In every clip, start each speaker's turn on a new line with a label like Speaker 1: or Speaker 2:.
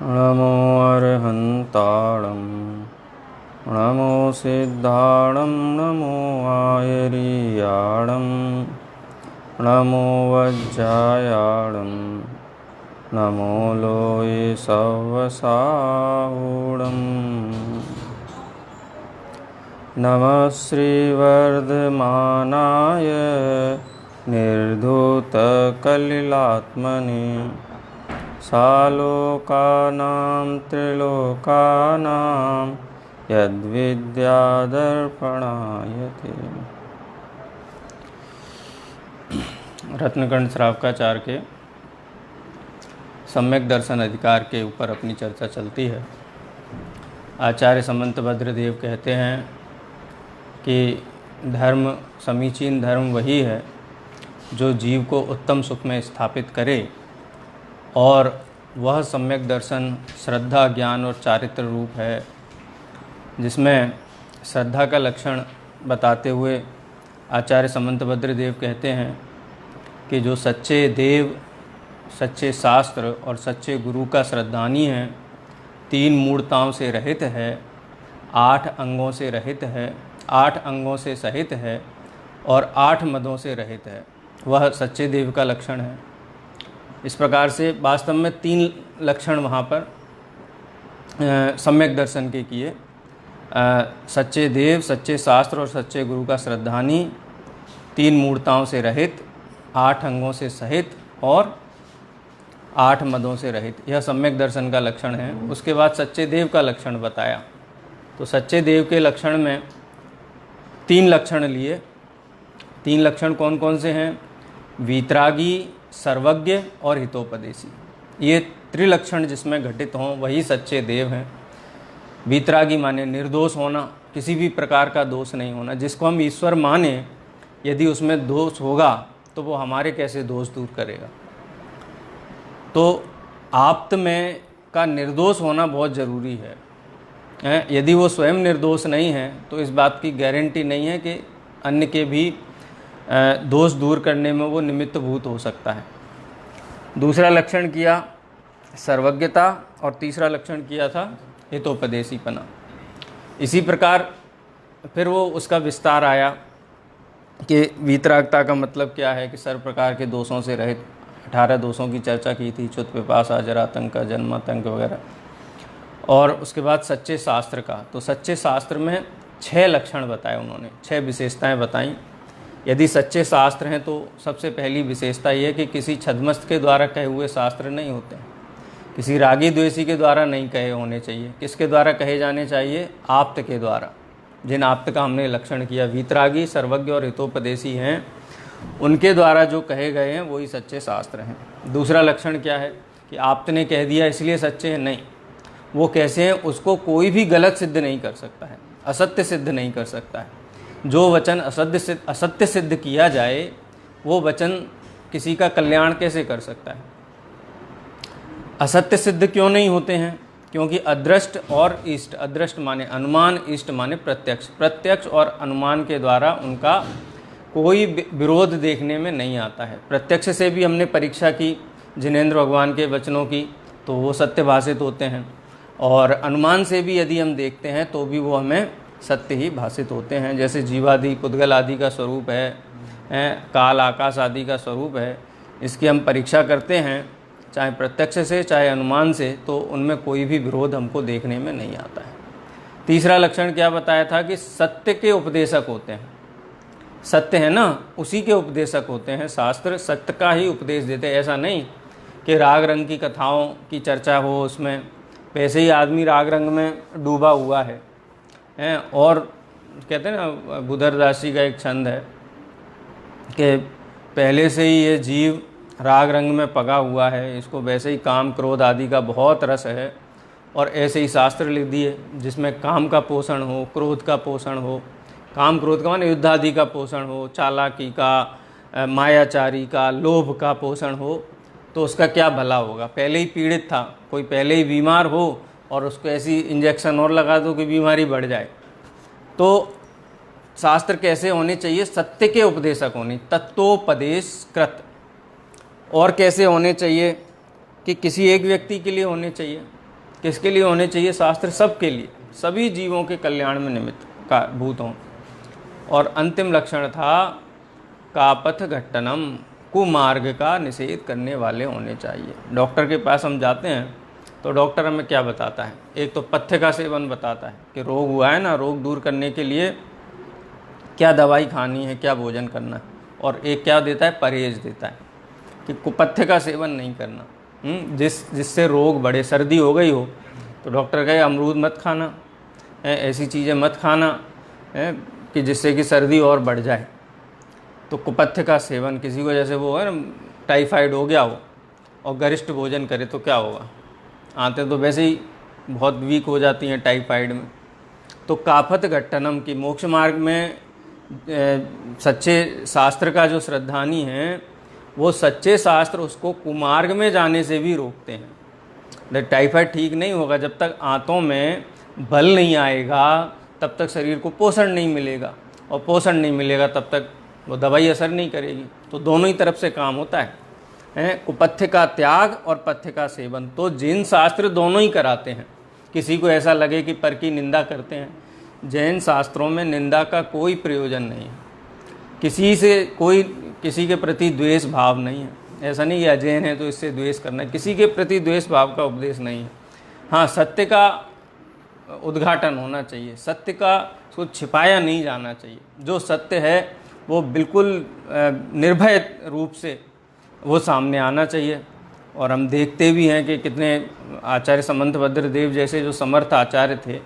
Speaker 1: नमो अर्हन्ताणं नमो सिद्धाणं नमो आयर्याणं नमो वज्रायाणं नमो लोये सवसाहूणम् नमः श्रीवर्धमानाय निर्धूतकलिलात्मने सालोकानां त्रिलोकानां यद्विद्यादर्पणायते। रत्नकंठ श्रावकाचार्य के सम्यक दर्शन अधिकार के ऊपर अपनी चर्चा चलती है। आचार्य समंतभद्र देव कहते हैं कि धर्म, समीचीन धर्म वही है जो जीव को उत्तम सुख में स्थापित करे, और वह सम्यक दर्शन श्रद्धा, ज्ञान और चारित्र रूप है, जिसमें श्रद्धा का लक्षण बताते हुए आचार्य समंतभद्र देव कहते हैं कि जो सच्चे देव, सच्चे शास्त्र और सच्चे गुरु का श्रद्धानी है, 3 मूर्ताओं से रहित है, 8 अंगों से रहित है, 8 अंगों से सहित है और 8 मदों से रहित है, वह सच्चे देव का लक्षण है। इस प्रकार से वास्तव में 3 लक्षण वहाँ पर सम्यक दर्शन के किए। सच्चे देव, सच्चे शास्त्र और सच्चे गुरु का श्रद्धानी, 3 मूर्ताओं से रहित, 8 अंगों से सहित और 8 मदों से रहित, यह सम्यक दर्शन का लक्षण है। उसके बाद सच्चे देव का लक्षण बताया। तो सच्चे देव के लक्षण में 3 लक्षण लिए। 3 लक्षण कौन कौन से हैं? वीतरागी, सर्वज्ञ और हितोपदेशी। ये त्रिलक्षण जिसमें घटित हों वही सच्चे देव हैं। वीतरागी माने निर्दोष होना, किसी भी प्रकार का दोष नहीं होना। जिसको हम ईश्वर माने, यदि उसमें दोष होगा तो वो हमारे कैसे दोष दूर करेगा। तो आप्त में का निर्दोष होना बहुत ज़रूरी है। यदि वो स्वयं निर्दोष नहीं है तो इस बात की गारंटी नहीं है कि अन्य के भी दोष दूर करने में वो निमित्त भूत हो सकता है। दूसरा लक्षण किया सर्वज्ञता और तीसरा लक्षण किया था हितोपदेशीपना। इसी प्रकार फिर वो उसका विस्तार आया कि वीतरागता का मतलब क्या है, कि सर्व प्रकार के दोषों से रहित। 18 दोषों की चर्चा की थी, च्युत, पिपासा, जरातंक, जन्मातंक वगैरह। और उसके बाद सच्चे शास्त्र का, तो सच्चे शास्त्र में 6 लक्षण बताए उन्होंने, 6 विशेषताएं बताई। यदि सच्चे शास्त्र हैं तो सबसे पहली विशेषता ये है कि किसी छद्मस्त के द्वारा कहे हुए शास्त्र नहीं होते हैं, किसी रागी द्वेषी के द्वारा नहीं कहे होने चाहिए। किसके द्वारा कहे जाने चाहिए? आप्त के द्वारा। जिन आप्त का हमने लक्षण किया, वीतरागी, सर्वज्ञ और हितोपदेशी हैं, उनके द्वारा जो कहे गए हैं वही सच्चे शास्त्र हैं। दूसरा लक्षण क्या है कि आप्त ने कह दिया इसलिए सच्चे हैं? नहीं, वो कैसे हैं उसको कोई भी गलत सिद्ध नहीं कर सकता है, असत्य सिद्ध नहीं कर सकता है। जो वचन असत्य सिद्ध किया जाए वो वचन किसी का कल्याण कैसे कर सकता है? असत्य सिद्ध क्यों नहीं होते हैं? क्योंकि अदृष्ट और इष्ट, अदृष्ट माने अनुमान, इष्ट माने प्रत्यक्ष, प्रत्यक्ष और अनुमान के द्वारा उनका कोई विरोध देखने में नहीं आता है। प्रत्यक्ष से भी हमने परीक्षा की जिनेंद्र भगवान के वचनों की, तो वो सत्य भाषित होते हैं, और अनुमान से भी यदि हम देखते हैं तो भी वो हमें सत्य ही भाषित होते हैं। जैसे जीवादि, पुद्गल आदि का स्वरूप है, काल, आकाश आदि का स्वरूप है, इसकी हम परीक्षा करते हैं चाहे प्रत्यक्ष से चाहे अनुमान से, तो उनमें कोई भी विरोध हमको देखने में नहीं आता है। तीसरा लक्षण क्या बताया था कि सत्य के उपदेशक होते हैं। सत्य है ना, उसी के उपदेशक होते हैं। शास्त्र सत्य का ही उपदेश देते हैं। ऐसा नहीं कि राग रंग की कथाओं की चर्चा हो, उसमें वैसे ही आदमी राग रंग में डूबा हुआ है। और कहते हैं ना, बुधरदास जी का एक छंद है कि पहले से ही ये जीव राग रंग में पगा हुआ है, इसको वैसे ही काम, क्रोध आदि का बहुत रस है, और ऐसे ही शास्त्र लिख दिए जिसमें काम का पोषण हो, क्रोध का पोषण हो। काम क्रोध का माने युद्ध आदि का पोषण हो, चालाकी का, मायाचारी का, लोभ का पोषण हो, तो उसका क्या भला होगा? पहले ही पीड़ित था, कोई पहले ही बीमार हो और उसको ऐसी इंजेक्शन और लगा दो कि बीमारी बढ़ जाए। तो शास्त्र कैसे होने चाहिए? सत्य के उपदेशक होने, तत्वोपदेश कृत। और कैसे होने चाहिए कि किसी एक व्यक्ति के लिए होने चाहिए, किसके लिए होने चाहिए? शास्त्र सबके लिए, सभी जीवों के कल्याण में निमित्त का भूत हों। और अंतिम लक्षण था कापथ घट्टनम, कुमार्ग का निषेध करने वाले होने चाहिए। डॉक्टर के पास हम जाते हैं तो डॉक्टर हमें क्या बताता है? एक तो पथ्य का सेवन बताता है कि रोग हुआ है ना, रोग दूर करने के लिए क्या दवाई खानी है, क्या भोजन करना है, और एक क्या देता है? परहेज देता है कि कुपथ्य का सेवन नहीं करना, जिससे रोग बढ़े। सर्दी हो गई हो तो डॉक्टर कहे अमरूद मत खाना, ऐसी चीज़ें मत खाना कि जिससे कि सर्दी और बढ़ जाए। तो कुपथ्य का सेवन, किसी को जैसे वो है ना टाइफाइड हो गया हो और गरिष्ठ भोजन करे तो क्या होगा? आंतें तो वैसे ही बहुत वीक हो जाती हैं टाइफाइड में। तो कापथ घट्टनम की मोक्ष मार्ग में सच्चे शास्त्र का जो श्रद्धानी है वो सच्चे शास्त्र उसको कुमार्ग में जाने से भी रोकते हैं। टाइफाइड ठीक नहीं होगा जब तक आंतों में बल नहीं आएगा, तब तक शरीर को पोषण नहीं मिलेगा, और पोषण नहीं मिलेगा तब तक वो दवाई असर नहीं करेगी। तो दोनों ही तरफ से काम होता है, कुपथ्य का त्याग और पथ्य का सेवन। तो जिन शास्त्र दोनों ही कराते हैं। किसी को ऐसा लगे कि पर की निंदा करते हैं, जैन शास्त्रों में निंदा का कोई प्रयोजन नहीं है। किसी के प्रति द्वेष भाव नहीं है। ऐसा नहीं कि अजैन है तो इससे द्वेष करना है, किसी के प्रति द्वेष भाव का उपदेश नहीं है। हाँ, सत्य का उद्घाटन होना चाहिए, सत्य का उसको छिपाया नहीं जाना चाहिए। जो सत्य है वो बिल्कुल निर्भय रूप से वो सामने आना चाहिए। और हम देखते भी हैं कि कितने आचार्य समंतभद्र देव जैसे जो समर्थ आचार्य थे,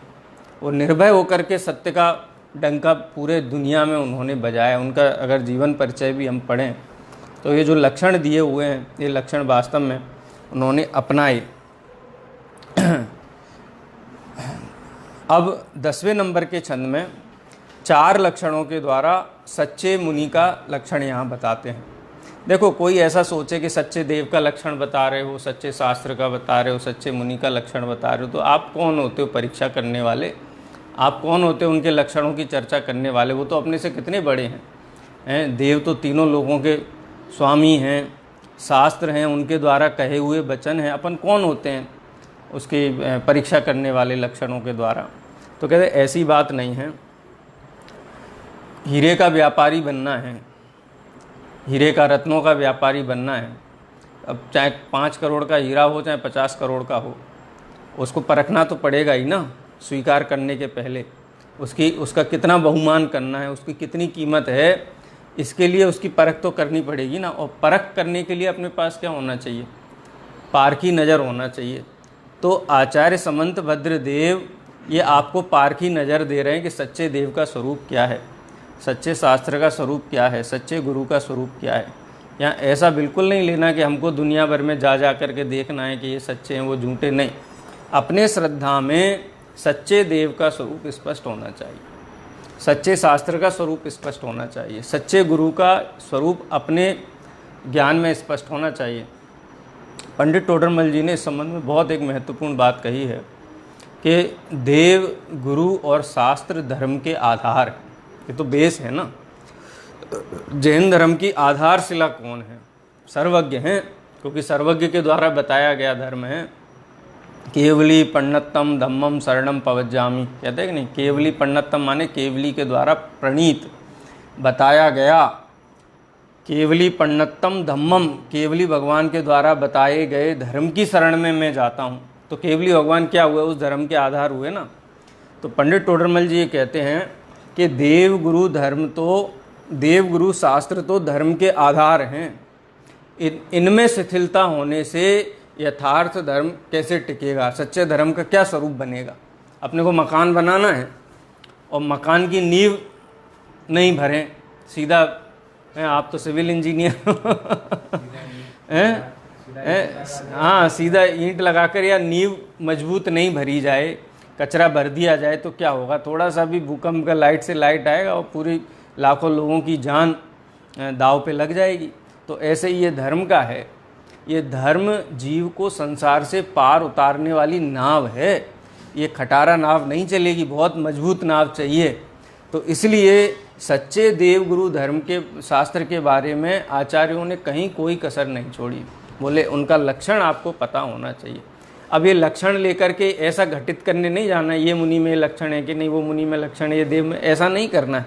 Speaker 1: वो निर्भय होकर के सत्य का डंका पूरे दुनिया में उन्होंने बजाया। उनका अगर जीवन परिचय भी हम पढ़ें तो ये जो लक्षण दिए हुए हैं, ये लक्षण वास्तव में उन्होंने अपनाए। अब 10वें नंबर के छंद में 4 लक्षणों के द्वारा सच्चे मुनि का लक्षण यहाँ बताते हैं। देखो, कोई ऐसा सोचे कि सच्चे देव का लक्षण बता रहे हो, सच्चे शास्त्र का बता रहे हो, सच्चे मुनि का लक्षण बता रहे हो, तो आप कौन होते हो परीक्षा करने वाले? आप कौन होते हो उनके लक्षणों की चर्चा करने वाले? वो तो अपने से कितने बड़े हैं। देव तो तीनों लोगों के स्वामी हैं, शास्त्र हैं, उनके द्वारा कहे हुए वचन हैं। अपन कौन होते हैं उसकी परीक्षा करने वाले लक्षणों के द्वारा? तो कहते ऐसी बात नहीं है। हीरे का व्यापारी बनना है, हीरे का रत्नों का व्यापारी बनना है। अब चाहे 5 करोड़ का हीरा हो चाहे 50 करोड़ का हो, उसको परखना तो पड़ेगा ही ना। स्वीकार करने के पहले उसका कितना बहुमान करना है, उसकी कितनी कीमत है, इसके लिए उसकी परख तो करनी पड़ेगी ना। और परख करने के लिए अपने पास क्या होना चाहिए? पारखी नज़र होना चाहिए। तो आचार्य समंतभद्र देव ये आपको पारखी नज़र दे रहे हैं कि सच्चे देव का स्वरूप क्या है, सच्चे शास्त्र का स्वरूप क्या है, सच्चे गुरु का स्वरूप क्या है। यहाँ ऐसा बिल्कुल नहीं लेना कि हमको दुनिया भर में जा कर के देखना है कि ये सच्चे हैं वो झूठे। नहीं, अपने श्रद्धा में सच्चे देव का स्वरूप स्पष्ट होना चाहिए, सच्चे शास्त्र का स्वरूप स्पष्ट होना चाहिए, सच्चे गुरु का स्वरूप अपने ज्ञान में स्पष्ट होना चाहिए। पंडित टोडरमल जी ने इस संबंध में बहुत एक महत्वपूर्ण बात कही है कि देव, गुरु और शास्त्र धर्म के आधार हैं। ये तो बेस है ना। जैन धर्म की आधारशिला कौन है? सर्वज्ञ हैं, क्योंकि सर्वज्ञ के द्वारा बताया गया धर्म है। केवली पण्णतम धम्मम शरणम पवज्जामि, कहते हैं कि नहीं? केवली पण्णतम माने केवली के द्वारा प्रणीत बताया गया। केवली पण्णतम धम्मम, केवली भगवान के द्वारा बताए गए धर्म की शरण में मैं जाता हूँ। तो केवली भगवान क्या हुए? उस धर्म के आधार हुए ना। तो पंडित टोडरमल जी ये कहते हैं कि देव गुरु शास्त्र तो धर्म के आधार हैं। इनमें शिथिलता होने से यथार्थ धर्म कैसे टिकेगा? सच्चे धर्म का क्या स्वरूप बनेगा? अपने को मकान बनाना है और मकान की नींव नहीं भरें, सीधा आप तो सिविल इंजीनियर हैं, हाँ, सीधा ईंट लगाकर या नींव मजबूत नहीं भरी जाए, कचरा भर दिया जाए तो क्या होगा? थोड़ा सा भी भूकंप का लाइट से लाइट आएगा और पूरी लाखों लोगों की जान दाव पे लग जाएगी। तो ऐसे ही ये धर्म का है। ये धर्म जीव को संसार से पार उतारने वाली नाव है। ये खटारा नाव नहीं चलेगी, बहुत मजबूत नाव चाहिए। तो इसलिए सच्चे देव गुरु धर्म के शास्त्र के बारे में आचार्यों ने कहीं कोई कसर नहीं छोड़ी। बोले उनका लक्षण आपको पता होना चाहिए। अब ये लक्षण लेकर के ऐसा घटित करने नहीं जाना है, ये मुनि में लक्षण है कि नहीं, वो मुनि में लक्षण है, ये देव में, ऐसा नहीं करना है।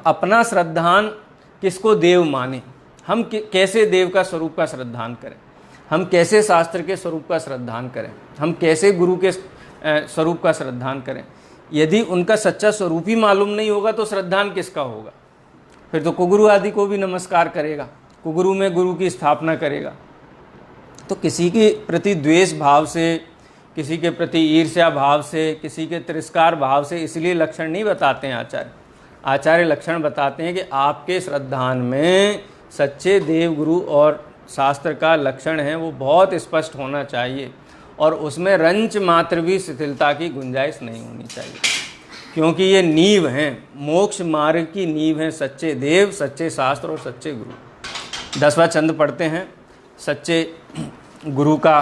Speaker 1: अपना श्रद्धान किसको देव माने, हम कैसे देव का स्वरूप का श्रद्धान करें, हम कैसे शास्त्र के स्वरूप का श्रद्धान करें, हम कैसे गुरु के स्वरूप का श्रद्धान करें। यदि उनका सच्चा स्वरूप ही मालूम नहीं होगा तो श्रद्धान किसका होगा? फिर तो कुगुरु आदि को भी नमस्कार करेगा, कुगुरु में गुरु की स्थापना करेगा। तो किसी के प्रति द्वेष भाव से, किसी के प्रति ईर्ष्या भाव से, किसी के तिरस्कार भाव से इसलिए लक्षण नहीं बताते हैं आचार्य। आचार्य लक्षण बताते हैं कि आपके श्रद्धान में सच्चे देव गुरु और शास्त्र का लक्षण है वो बहुत स्पष्ट होना चाहिए, और उसमें रंच मात्र भी शिथिलता की गुंजाइश नहीं होनी चाहिए, क्योंकि ये नींव हैं, मोक्ष मार्ग की नींव हैं सच्चे देव, सच्चे शास्त्र और सच्चे गुरु। 10वां छंद पढ़ते हैं। सच्चे गुरु का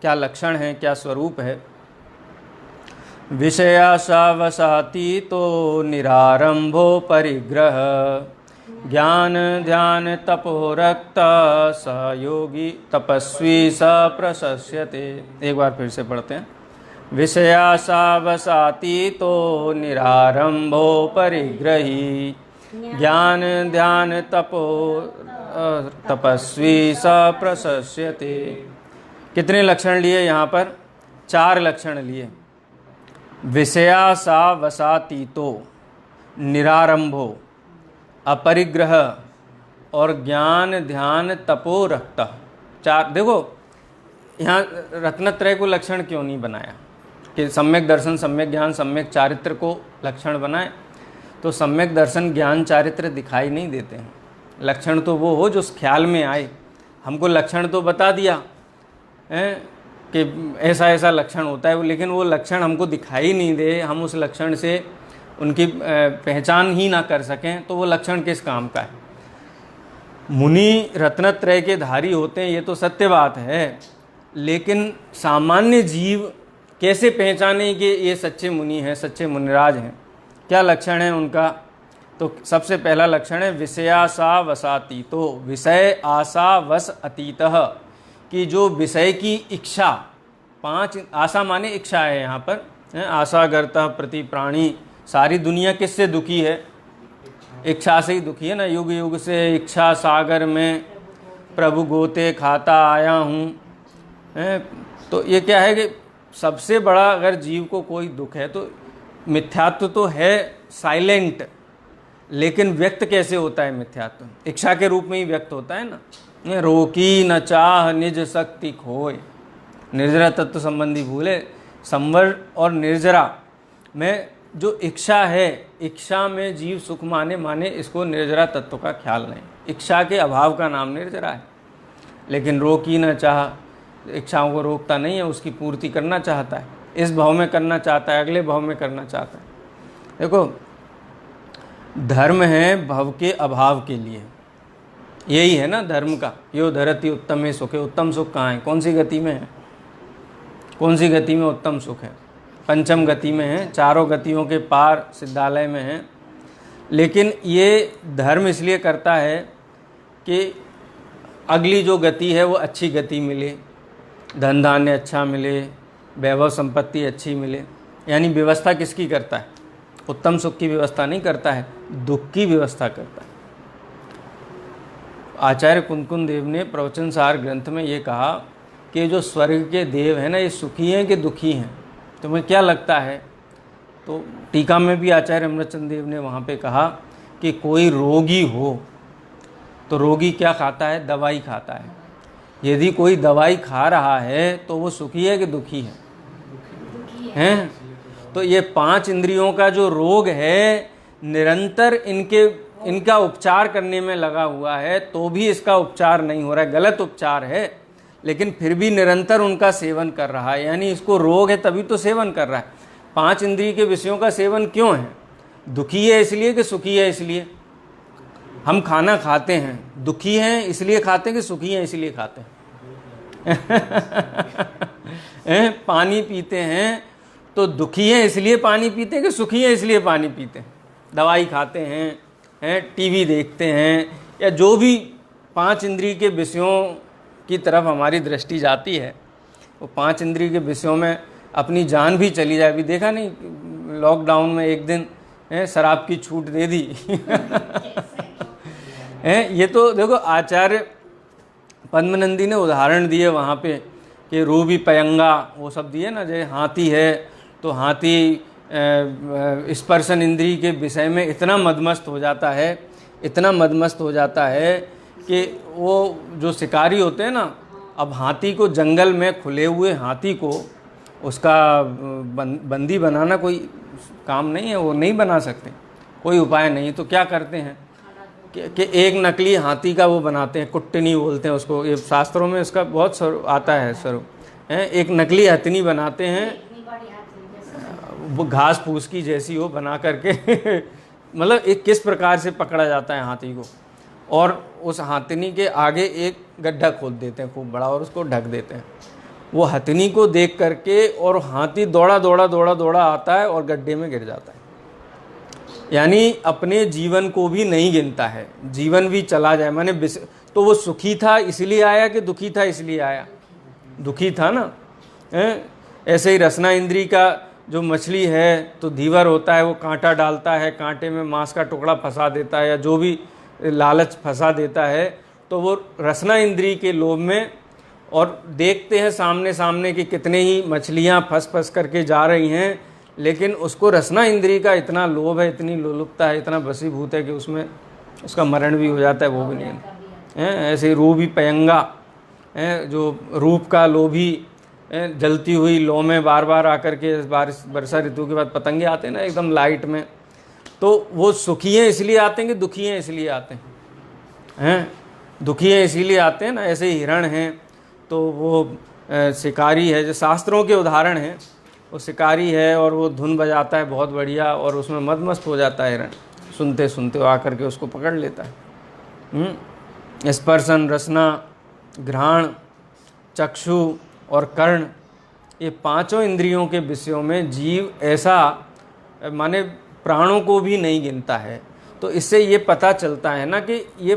Speaker 1: क्या लक्षण है, क्या स्वरूप है? विषयाशावसाती तो निरारंभो परिग्रह, ज्ञान ध्यान तपो रक्त सहयोगी तपस्वी स प्रशस्यते। एक बार फिर से पढ़ते हैं। विषयाशावसाती तो निरारंभो परिग्रही, ज्ञान ध्यान तपो तपस्वी स प्रशस्यते। कितने लक्षण लिए यहाँ पर? 4 लक्षण लिए। विषयाशावसातीतो, निरारंभो, अपरिग्रह और ज्ञान ध्यान तपो रक्त। 4। देखो यहाँ रत्नत्रय को लक्षण क्यों नहीं बनाया कि सम्यक दर्शन, सम्यक ज्ञान, सम्यक चारित्र को लक्षण बनाए? तो सम्यक दर्शन, ज्ञान, चारित्र दिखाई नहीं देते हैं। लक्षण तो वो हो जो ख्याल में आए। हमको लक्षण तो बता दिया है कि ऐसा ऐसा लक्षण होता है, लेकिन वो लक्षण हमको दिखाई नहीं दे, हम उस लक्षण से उनकी पहचान ही ना कर सकें, तो वो लक्षण किस काम का है? मुनि रत्नत्रय के धारी होते हैं, ये तो सत्य बात है, लेकिन सामान्य जीव कैसे पहचाने कि ये सच्चे मुनि हैं, सच्चे मुनिराज हैं? क्या लक्षण है उनका? तो सबसे पहला लक्षण है विषयासा वसाती। तो विषय आशा वस अतीतः, कि जो विषय की इच्छा, 5 आशा माने इच्छा है यहाँ पर, आशा गर्तः प्रति प्राणी। सारी दुनिया किससे दुखी है? इच्छा से ही दुखी है ना। युग युग से इच्छा सागर में प्रभु गोते खाता आया हूँ। तो ये क्या है कि सबसे बड़ा अगर जीव को कोई दुख है तो मिथ्यात्व तो है साइलेंट, लेकिन व्यक्त कैसे होता है मिथ्यात्व? इच्छा के रूप में ही व्यक्त होता है ना। रोकी न चाह निज शक्ति खोए, निर्जरा तत्व संबंधी भूले। संवर और निर्जरा में जो इच्छा है, इच्छा में जीव सुख माने इसको निर्जरा तत्व का ख्याल नहीं। इच्छा के अभाव का नाम निर्जरा है। लेकिन रोकी न चाह, इच्छाओं को रोकता नहीं है, उसकी पूर्ति करना चाहता है। इस भाव में करना चाहता है, अगले भाव में करना चाहता है। देखो, धर्म है भव के अभाव के लिए, यही है ना धर्म का। यो धरती उत्तम सुख है। उत्तम सुख कहाँ है? कौन सी गति में है? कौन सी गति में उत्तम सुख है? पंचम गति में है, 4 गतियों के पार सिद्धालय में है। लेकिन ये धर्म इसलिए करता है कि अगली जो गति है वो अच्छी गति मिले, धन धान्य अच्छा मिले, वैभव संपत्ति अच्छी मिले। यानी व्यवस्था किसकी करता है? उत्तम सुख की व्यवस्था नहीं करता है, दुख की व्यवस्था करता है। आचार्य कुंदकुंद देव ने प्रवचन सार ग्रंथ में ये कहा कि जो स्वर्ग के देव हैं ना, ये सुखी हैं कि दुखी हैं? तुम्हें क्या लगता है? तो टीका में भी आचार्य अमृतचंद देव ने वहाँ पे कहा कि कोई रोगी हो तो रोगी क्या खाता है? दवाई खाता है। यदि कोई दवाई खा रहा है तो वो सुखी है कि दुखी है? हैं? तो ये 5 इंद्रियों का जो रोग है, निरंतर इनका उपचार करने में लगा हुआ है, तो भी इसका उपचार नहीं हो रहा है, गलत उपचार है, लेकिन फिर भी निरंतर उनका सेवन कर रहा है। यानी इसको रोग है तभी तो सेवन कर रहा है। 5 इंद्रिय के विषयों का सेवन क्यों है? दुखी है इसलिए कि सुखी है इसलिए? हम खाना खाते हैं, दुखी हैं इसलिए खाते हैं कि सुखी हैं इसलिए खाते हैं? पानी पीते हैं तो दुखी हैं इसलिए पानी पीते हैं कि सुखी हैं इसलिए पानी पीते हैं? दवाई खाते हैं, टीवी देखते हैं, या जो भी 5 इंद्रिय के विषयों की तरफ हमारी दृष्टि जाती है, वो 5 इंद्रिय के विषयों में अपनी जान भी चली जाए। अभी देखा नहीं लॉकडाउन में एक दिन शराब की छूट दे दी ये तो देखो आचार्य पद्मनंदी ने उदाहरण दिए वहाँ पे कि रूबी पयंगा वो सब दिए ना, जैसे हाथी है तो हाथी स्पर्शन इंद्रिय के विषय में इतना मदमस्त हो जाता है, इतना मदमस्त हो जाता है कि वो जो शिकारी होते हैं ना, अब हाथी को जंगल में खुले हुए हाथी को उसका बंदी बनाना कोई काम नहीं है, वो नहीं बना सकते, कोई उपाय नहीं। तो क्या करते हैं कि एक नकली हाथी का वो बनाते हैं, कुट्टनी बोलते हैं उसको, ये शास्त्रों में इसका बहुत स्वरूप आता है स्वरूप है। एक नकली हथनी बनाते हैं, वो घास फूस की जैसी हो बना करके मतलब एक किस प्रकार से पकड़ा जाता है हाथी को, और उस हथनी के आगे एक गड्ढा खोद देते हैं खूब बड़ा और उसको ढक देते हैं। वो हथनी को देख करके और हाथी दौड़ा दौड़ा दौड़ा दौड़ा आता है और गड्ढे में गिर जाता है। यानी अपने जीवन को भी नहीं गिनता है, जीवन भी चला जाए माने। तो वो सुखी था इसलिए आया कि दुखी था इसलिए आया? दुखी था ना। ऐसे ही रसना इंद्री का जो मछली है तो धीवर होता है, वो कांटा डालता है, कांटे में मांस का टुकड़ा फंसा देता है या जो भी लालच फंसा देता है, तो वो रसना इंद्री के लोभ में, और देखते हैं सामने सामने कि कितने ही मछलियां फंस फंस करके जा रही हैं, लेकिन उसको रसना इंद्री का इतना लोभ है, इतनी लोलुपता है, इतना वशीभूत है कि उसमें उसका मरण भी हो जाता है, वो भी नहीं है। ऐसे रूबी पयंगा है, जो रूप का लोभी, जलती हुई लौ में बार बार आकर के बारिश वर्षा ऋतु के बाद पतंगे आते हैं ना एकदम लाइट में, तो वो सुखी हैं इसलिए आते हैं कि दुखी हैं इसलिए आते हैं? दुखी हैं इसीलिए आते हैं ना। ऐसे ही हिरण हैं तो वो शिकारी है, जो शास्त्रों के उदाहरण हैं, वो शिकारी है और वो धुन बजाता है बहुत बढ़िया और उसमें मदमस्त हो जाता है हिरण, सुनते सुनते वो आकर के उसको पकड़ लेता है। स्पर्शन, रसना, घ्राण, चक्षु और कर्ण, ये पांचों इंद्रियों के विषयों में जीव ऐसा माने प्राणों को भी नहीं गिनता है। तो इससे ये पता चलता है ना कि ये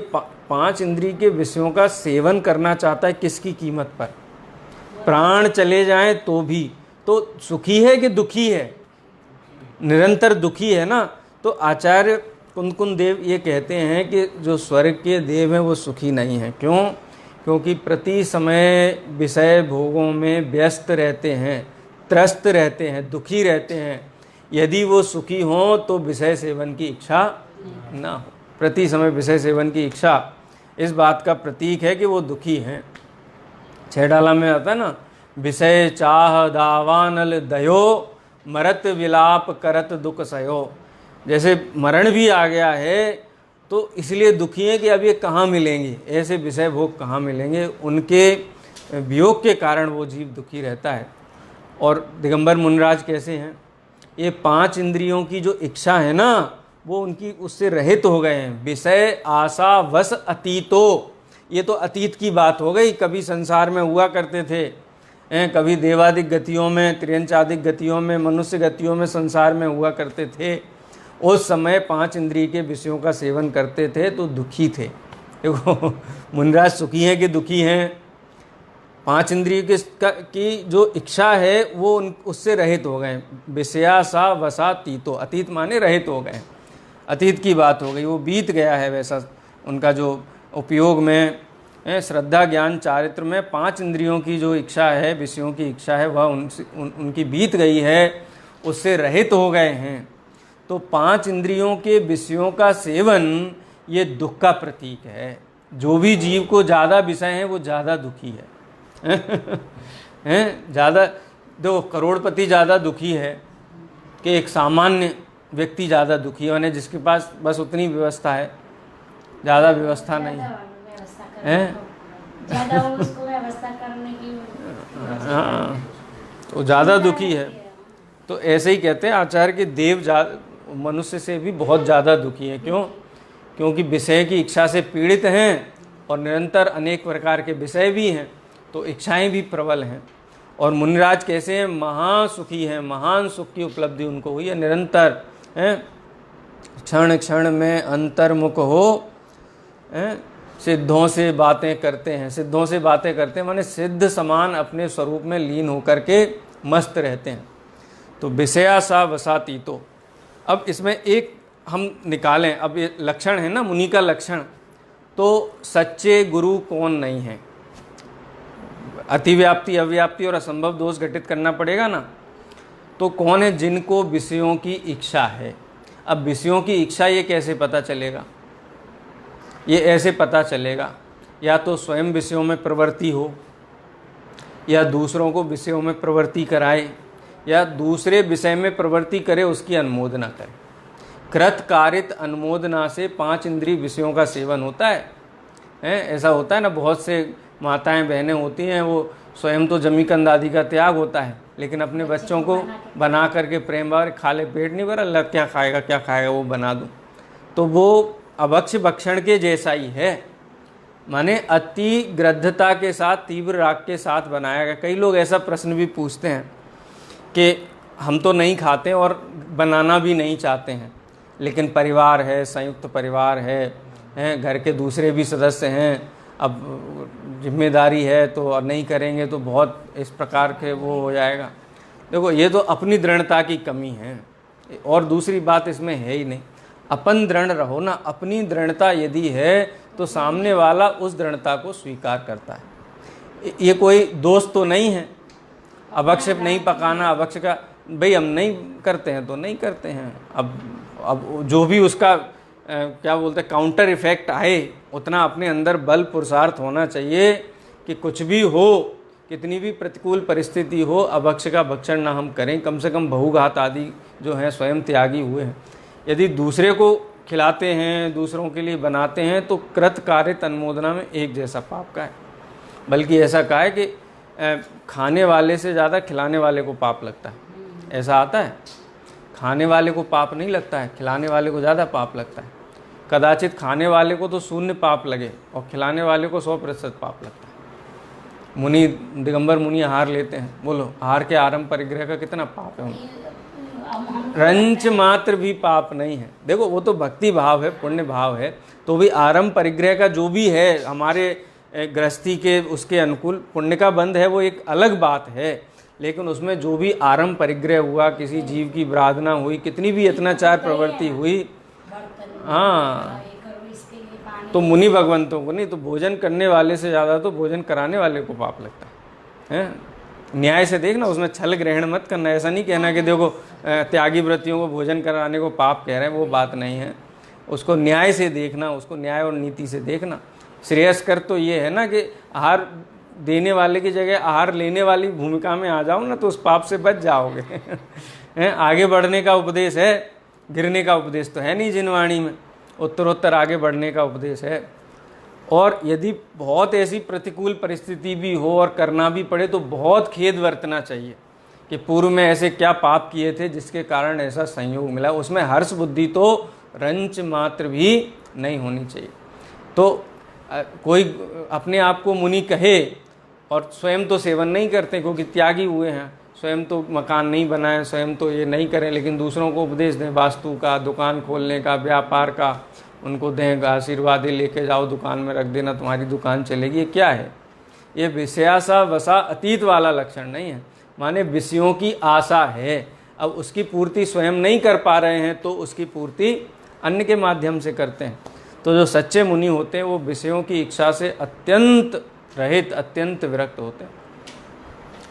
Speaker 1: 5 इंद्रिय के विषयों का सेवन करना चाहता है किसकी कीमत पर? प्राण चले जाएं तो भी तो सुखी है कि दुखी है? निरंतर दुखी है ना। तो आचार्य कुंदकुंद देव ये कहते हैं कि जो स्वर्ग के देव हैं वो सुखी नहीं है। क्यों? क्योंकि प्रति समय विषय भोगों में व्यस्त रहते हैं, त्रस्त रहते हैं, दुखी रहते हैं। यदि वो सुखी हों तो विषय सेवन की इच्छा ना हो। प्रति समय विषय सेवन की इच्छा इस बात का प्रतीक है कि वो दुखी हैं। छेडाला में आता है ना, विषय चाह दावानल दयो, मरत विलाप करत दुख सयो। जैसे मरण भी आ गया है तो इसलिए दुखी है कि अब ये कहाँ मिलेंगे, ऐसे विषय भोग कहाँ मिलेंगे, उनके वियोग के कारण वो जीव दुखी रहता है। और दिगंबर मुनिराज कैसे हैं? ये 5 इंद्रियों की जो इच्छा है ना वो उनकी उससे रहित हो गए हैं। विषय आशा वश अतीतो, ये तो अतीत की बात हो गई। कभी संसार में हुआ करते थे, कभी देवादिक गतियों में, त्रियंचादिक गतियों में, मनुष्य गतियों में संसार में हुआ करते थे। उस समय 5 इंद्रिय के विषयों का सेवन करते थे तो दुखी थे। देखो मुनिराज सुखी हैं कि दुखी हैं? 5 इंद्रिय की जो इच्छा है वो उससे रहित हो गए। विषया सा वसा तीतो, अतीत माने रहित हो गए, अतीत की बात हो गई, वो बीत गया है। वैसा उनका जो उपयोग में श्रद्धा ज्ञान चारित्र में 5 इंद्रियों की जो इच्छा है, विषयों की इच्छा है, वह उनकी बीत गई है, उससे रहित हो गए हैं। तो 5 इंद्रियों के विषयों का सेवन ये दुख का प्रतीक है। जो भी जीव को ज़्यादा विषय हैं वो ज़्यादा दुखी है हैं ज़्यादा। देखो करोड़पति ज़्यादा दुखी है कि एक सामान्य व्यक्ति ज़्यादा दुखी है, जिसके पास बस उतनी व्यवस्था है, ज़्यादा व्यवस्था नहीं है, हाँ, तो ज़्यादा दुखी है। तो ऐसे ही कहते हैं आचार्य कि देव मनुष्य से भी बहुत ज़्यादा दुखी है। क्यों? क्योंकि विषय की इच्छा से पीड़ित हैं और निरंतर अनेक प्रकार के विषय भी हैं, तो इच्छाएं भी प्रबल हैं। और मुनिराज कैसे हैं? महासुखी हैं, महान सुख की उपलब्धि उनको हुई है निरंतर हैं। क्षण क्षण में अंतर्मुख हो हैं, सिद्धों से बातें करते हैं। सिद्धों से बातें करते हैं माने सिद्ध समान अपने स्वरूप में लीन होकर के मस्त रहते हैं। तो विषया सा वसाती। तो अब इसमें एक हम निकालें, अब ये लक्षण है ना मुनि का लक्षण, तो सच्चे गुरु कौन नहीं है? अतिव्याप्ति, अव्याप्ति और असंभव दोष घटित करना पड़ेगा ना। तो कौन है? जिनको विषयों की इच्छा है। अब विषयों की इच्छा ये कैसे पता चलेगा? ये ऐसे पता चलेगा, या तो स्वयं विषयों में प्रवृत्ति हो, या दूसरों को विषयों में प्रवृत्ति कराए, या दूसरे विषय में प्रवृत्ति करे उसकी अनुमोदना करे। कृत कारित अनुमोदना से 5 इंद्रिय विषयों का सेवन होता है। ऐसा होता है ना, बहुत से माताएं बहनें होती हैं, वो स्वयं तो जमी कंद आदि का त्याग होता है, लेकिन अपने बच्चों को बना करके प्रेम भाव, खा ले पेट नहीं भरा, अल्लाह क्या खाएगा वो बना दूँ। तो वो अभक्ष्य भक्षण के जैसा ही है, माने अति ग्रद्धता के साथ, तीव्र राग के साथ बनाया गया। कई लोग ऐसा प्रश्न भी पूछते हैं कि हम तो नहीं खाते और बनाना भी नहीं चाहते हैं, लेकिन परिवार है, संयुक्त परिवार है, घर के दूसरे भी सदस्य हैं, अब जिम्मेदारी है तो और नहीं करेंगे तो बहुत इस प्रकार के वो हो जाएगा। देखो ये तो अपनी दृढ़ता की कमी है, और दूसरी बात इसमें है ही नहीं। अपन दृढ़ रहो ना, अपनी दृढ़ता यदि है तो सामने वाला उस दृढ़ता को स्वीकार करता है। ये कोई दोष तो नहीं है। अभक्ष्य नहीं पकाना, अभक्ष्य का भाई हम नहीं करते हैं तो नहीं करते हैं। अब जो भी उसका क्या बोलते हैं काउंटर इफेक्ट आए, उतना अपने अंदर बल पुरुषार्थ होना चाहिए कि कुछ भी हो, कितनी भी प्रतिकूल परिस्थिति हो, अभक्ष्य का भक्षण ना हम करें। कम से कम बहुघात आदि जो हैं स्वयं त्यागी हुए हैं। यदि दूसरे को खिलाते हैं, दूसरों के लिए बनाते हैं, तो कृत कारित अनुमोदना में एक जैसा पाप का है। बल्कि ऐसा कहा है कि खाने वाले से ज़्यादा खिलाने वाले को पाप लगता है। ऐसा आता है, खाने वाले को पाप नहीं लगता है, खिलाने वाले को ज़्यादा पाप लगता है। कदाचित खाने वाले को तो 0 पाप लगे और खिलाने वाले को 100% पाप लगता है। मुनि, दिगंबर मुनि आहार लेते हैं, बोलो आहार के आरंभ परिग्रह का कितना पाप है उनको? रंच मात्र भी पाप नहीं है। देखो वो तो भक्ति भाव है, पुण्य भाव है, तो भी आरंभ परिग्रह का जो भी है हमारे गृहस्थी के उसके अनुकूल पुण्य का बंध है, वो एक अलग बात है। लेकिन उसमें जो भी आरंभ परिग्रह हुआ, किसी जीव की विराधना हुई, कितनी भी अत्याचार प्रवृत्ति हुई, हाँ, तो मुनि भगवंतों को नहीं, तो भोजन करने वाले से ज़्यादा तो भोजन कराने वाले को पाप लगता है। न्याय से देखना, उसमें छल ग्रहण मत करना। ऐसा नहीं कहना कि देखो त्यागी व्रतियों को भोजन कराने को पाप कह रहे हैं, वो बात नहीं है। उसको न्याय से देखना, उसको न्याय और नीति से देखना। श्रेयस्कर तो ये है ना कि आहार देने वाले की जगह आहार लेने वाली भूमिका में आ जाओ ना, तो उस पाप से बच जाओगे। आगे बढ़ने का उपदेश है, गिरने का उपदेश तो है नहीं जिनवाणी में। उत्तरोत्तर आगे बढ़ने का उपदेश है। और यदि बहुत ऐसी प्रतिकूल परिस्थिति भी हो और करना भी पड़े, तो बहुत खेद बरतना चाहिए कि पूर्व में ऐसे क्या पाप किए थे जिसके कारण ऐसा संयोग मिला। उसमें हर्ष बुद्धि तो रंच मात्र भी नहीं होनी चाहिए। तो कोई अपने आप को मुनि कहे और स्वयं तो सेवन नहीं करते क्योंकि त्यागी हुए हैं, स्वयं तो मकान नहीं बनाएं, स्वयं तो ये नहीं करें, लेकिन दूसरों को उपदेश दें वास्तु का, दुकान खोलने का, व्यापार का, उनको दें आशीर्वाद, लेके जाओ दुकान में रख देना, तुम्हारी दुकान चलेगी। ये क्या है? ये विषयासा वसा अतीत वाला लक्षण नहीं है, माने विषयों की आशा है। अब उसकी पूर्ति स्वयं नहीं कर पा रहे हैं तो उसकी पूर्ति अन्य के माध्यम से करते हैं। तो जो सच्चे मुनि होते हैं वो विषयों की इच्छा से अत्यंत रहित, अत्यंत विरक्त होते हैं।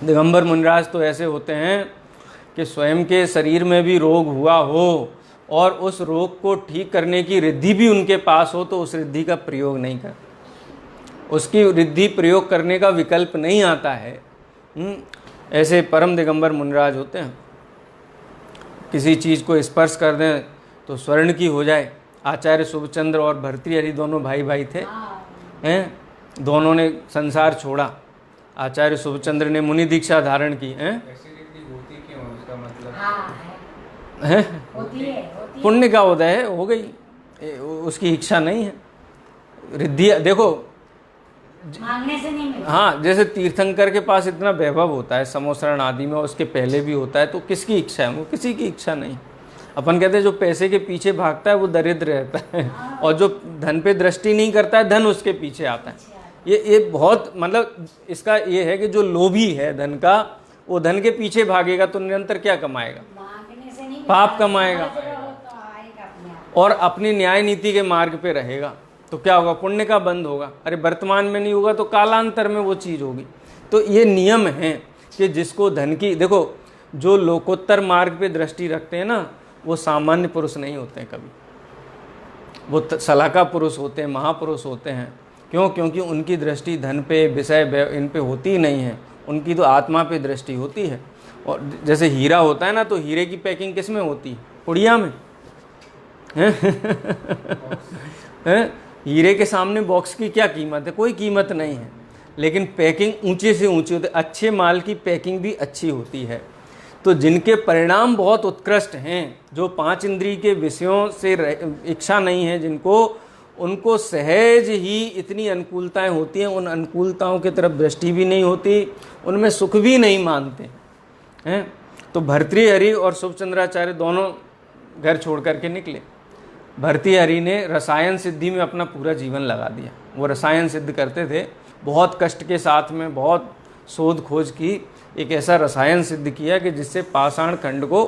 Speaker 1: दिगंबर मुनिराज तो ऐसे होते हैं कि स्वयं के शरीर में भी रोग हुआ हो और उस रोग को ठीक करने की रिद्धि भी उनके पास हो, तो उस रिद्धि का प्रयोग नहीं करते, उसकी रिद्धि प्रयोग करने का विकल्प नहीं आता है। ऐसे परम दिगंबर मुनिराज होते हैं। किसी चीज़ को स्पर्श कर दें तो स्वर्ण की हो जाए। आचार्य शुभचंद्र और भर्तृहरि दोनों भाई भाई थे, हैं, दोनों ने संसार छोड़ा। आचार्य शुभचंद्र ने मुनि दीक्षा धारण की। हैं, पुण्य का उदय है, हो गई, उसकी इच्छा नहीं है। रिद्धि देखो
Speaker 2: मांगने से नहीं मिलता।
Speaker 1: हाँ, जैसे तीर्थंकर के पास इतना वैभव होता है समोसरण आदि में, उसके पहले भी होता है, तो किसकी इच्छा है? वो किसी की इच्छा नहीं। अपन कहते हैं जो पैसे के पीछे भागता है वो दरिद्र रहता है, और जो धन पे दृष्टि नहीं करता है धन उसके पीछे आता है। ये बहुत मतलब इसका ये है कि जो लोभी है धन का, वो धन के पीछे भागेगा तो निरंतर क्या कमाएगा? पाप कमाएगा और अपनी न्याय नीति के मार्ग पे रहेगा तो क्या होगा? पुण्य का बंद होगा। अरे वर्तमान में नहीं होगा तो कालांतर में वो चीज होगी। तो ये नियम है कि जिसको धन की, देखो जो लोकोत्तर मार्ग पे दृष्टि रखते हैं ना, वो सामान्य पुरुष नहीं होते हैं कभी, वो सलाहका पुरुष होते हैं, महापुरुष होते हैं। क्यों? क्योंकि उनकी दृष्टि धन पे, विषय इन पे होती ही नहीं है, उनकी तो आत्मा पे दृष्टि होती है। और जैसे हीरा होता है ना, तो हीरे की पैकिंग किस में होती है? पुड़िया में। हीरे के सामने बॉक्स की क्या कीमत है? कोई कीमत नहीं है। लेकिन पैकिंग ऊंचे से ऊंची होती है, अच्छे माल की पैकिंग भी अच्छी होती है। तो जिनके परिणाम बहुत उत्कृष्ट हैं, जो 5 इंद्रिय के विषयों से इच्छा नहीं है जिनको, उनको सहज ही इतनी अनुकूलताएं होती हैं, उन अनुकूलताओं की तरफ दृष्टि भी नहीं होती, उनमें सुख भी नहीं मानते हैं। तो भर्तृहरि और शुभचंद्राचार्य दोनों घर छोड़ करके निकले। भर्तृहरि ने रसायन सिद्धि में अपना पूरा जीवन लगा दिया। वो रसायन सिद्ध करते थे, बहुत कष्ट के साथ में बहुत शोध खोज की, एक ऐसा रसायन सिद्ध किया कि जिससे पाषाण खंड को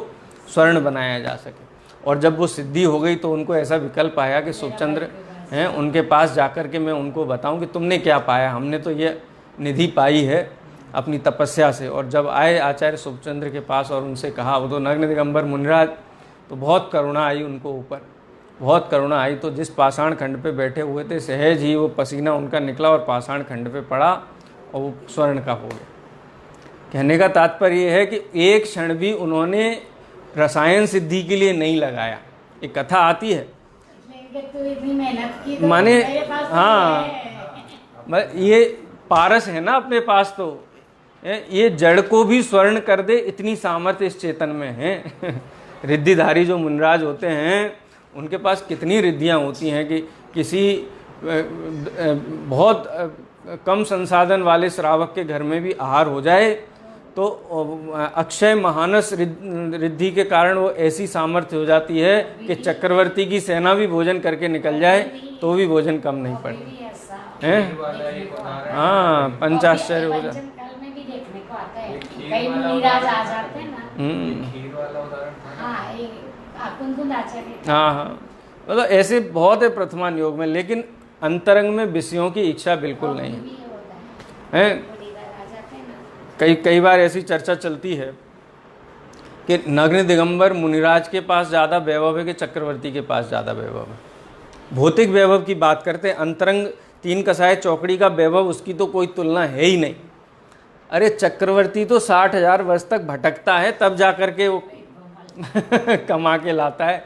Speaker 1: स्वर्ण बनाया जा सके। और जब वो सिद्धि हो गई तो उनको ऐसा विकल्प आया कि शुभचंद्र हैं, उनके पास जाकर के मैं उनको बताऊं कि तुमने क्या पाया, हमने तो ये निधि पाई है अपनी तपस्या से। और जब आए आचार्य शुभचंद्र के पास और उनसे कहा, वो तो नग्न दिगंबर मुनिराज, तो बहुत करुणा आई उनको ऊपर, बहुत करुणा आई। तो जिस पाषाण खंड पे बैठे हुए थे, सहज ही वो पसीना उनका निकला और पाषाण खंड पे पड़ा और वो स्वर्ण का हो गया। कहने का तात्पर्य ये है कि एक क्षण भी उन्होंने रसायन सिद्धि के लिए नहीं लगाया। एक कथा आती है, माने हाँ, ये पारस है ना अपने पास, तो ये जड़ को भी स्वर्ण कर दे, इतनी सामर्थ्य इस चेतन में है। रिद्धिधारी जो मुनिराज होते हैं, उनके पास कितनी रिद्धियाँ होती हैं कि किसी बहुत कम संसाधन वाले श्रावक के घर में भी आहार हो जाए तो अक्षय महानस रिद्धि के कारण वो ऐसी सामर्थ्य हो जाती है कि चक्रवर्ती की सेना भी भोजन करके निकल जाए तो भी भोजन कम नहीं पड़े हैं। हाँ, पंचाश्चर्य हो जाए। हाँ हाँ, मतलब ऐसे बहुत है प्रथमान योग में, लेकिन अंतरंग में विषयों की इच्छा बिल्कुल नहीं है। कई बार ऐसी चर्चा चलती है कि नग्न दिगंबर मुनिराज के पास ज़्यादा वैभव है कि चक्रवर्ती के पास ज़्यादा वैभव है। भौतिक वैभव की बात करते हैं, अंतरंग 3 कसाय चौकड़ी का वैभव उसकी तो कोई तुलना है ही नहीं। अरे चक्रवर्ती तो 60,000 वर्ष तक भटकता है तब जा कर के वो कमा के लाता है।